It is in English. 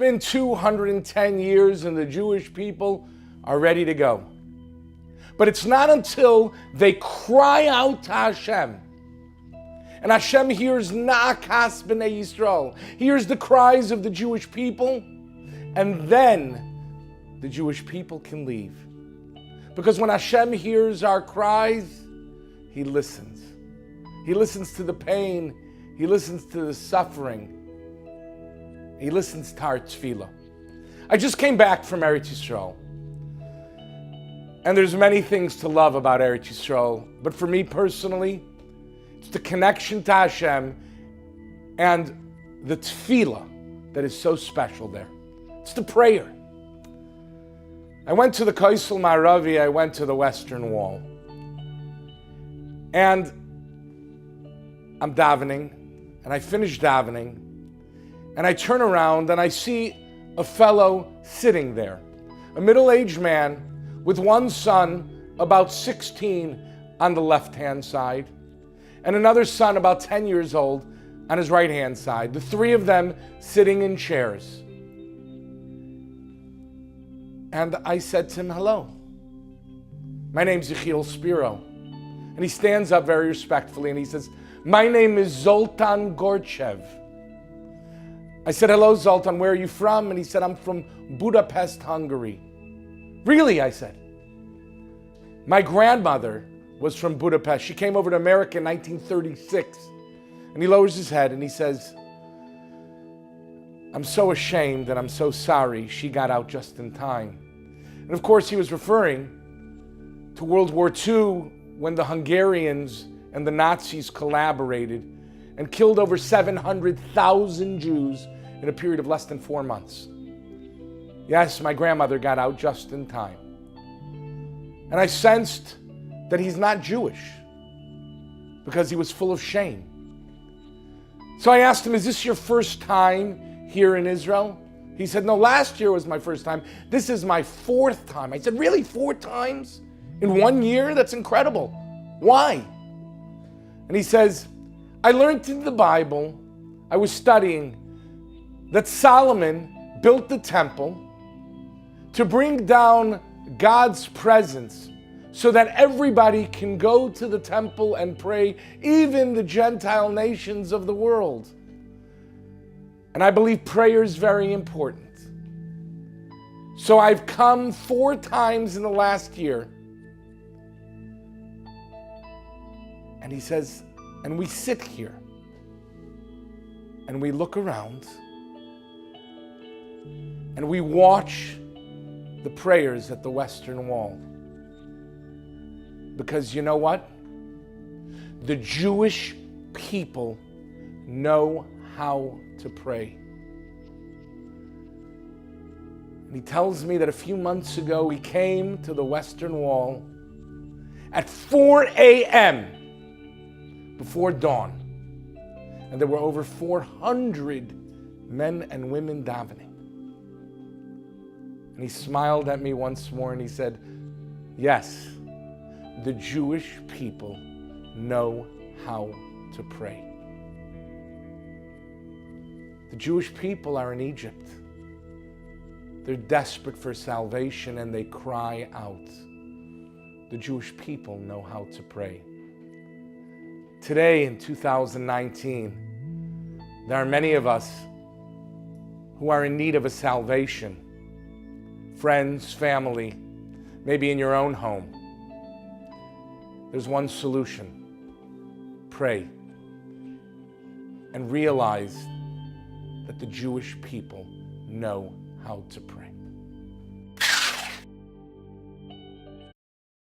been 210 years and the Jewish people are ready to go. But it's not until they cry out to Hashem, and Hashem hears Na'akas b'nei Yisrael, hears the cries of the Jewish people, and then the Jewish people can leave. Because when Hashem hears our cries, He listens. He listens to the pain. He listens to the suffering. He listens to our tefillah. I just came back from Eretz Yisrael. And there's many things to love about Eretz Yisrael. But for me personally, it's the connection to Hashem and the tefillah that is so special there. It's the prayer. I went to the Kaisel Ma'aravi, I went to the Western Wall. And I'm davening, and I finish davening, and I turn around and I see a fellow sitting there, a middle-aged man with one son, about 16, on the left-hand side, and another son about 10 years old on his right-hand side, the three of them sitting in chairs. And I said to him, hello. My name's Yechiel Spero. And he stands up very respectfully and he says, my name is Zoltan Gorchev. I said, hello, Zoltan, where are you from? And he said, I'm from Budapest, Hungary. Really? I said. My grandmother was from Budapest. She came over to America in 1936. And he lowers his head and he says, I'm so ashamed and I'm so sorry she got out just in time. And of course, he was referring to World War II when the Hungarians and the Nazis collaborated and killed over 700,000 Jews in a period of less than 4 months. Yes, my grandmother got out just in time. And I sensed that he's not Jewish because he was full of shame. So I asked him, is this your first time here in Israel? He said, no, last year was my first time. This is my 4th time. I said, really, 4 times in 1 year? That's incredible. Why? And he says, I learned in the Bible, I was studying, that Solomon built the temple to bring down God's presence so that everybody can go to the temple and pray, even the Gentile nations of the world. And I believe prayer is very important. So I've come 4 times in the last year. And he says, and we sit here and we look around and we watch the prayers at the Western Wall. Because you know what? The Jewish people know how to pray. And he tells me that a few months ago he came to the Western Wall at 4 a.m. before dawn. And there were over 400 men and women davening. And he smiled at me once more and he said, yes, the Jewish people know how to pray. The Jewish people are in Egypt. They're desperate for salvation and they cry out. The Jewish people know how to pray. Today in 2019, there are many of us who are in need of a salvation. Friends, family, maybe in your own home. There's one solution. Pray and realize that the Jewish people know how to pray.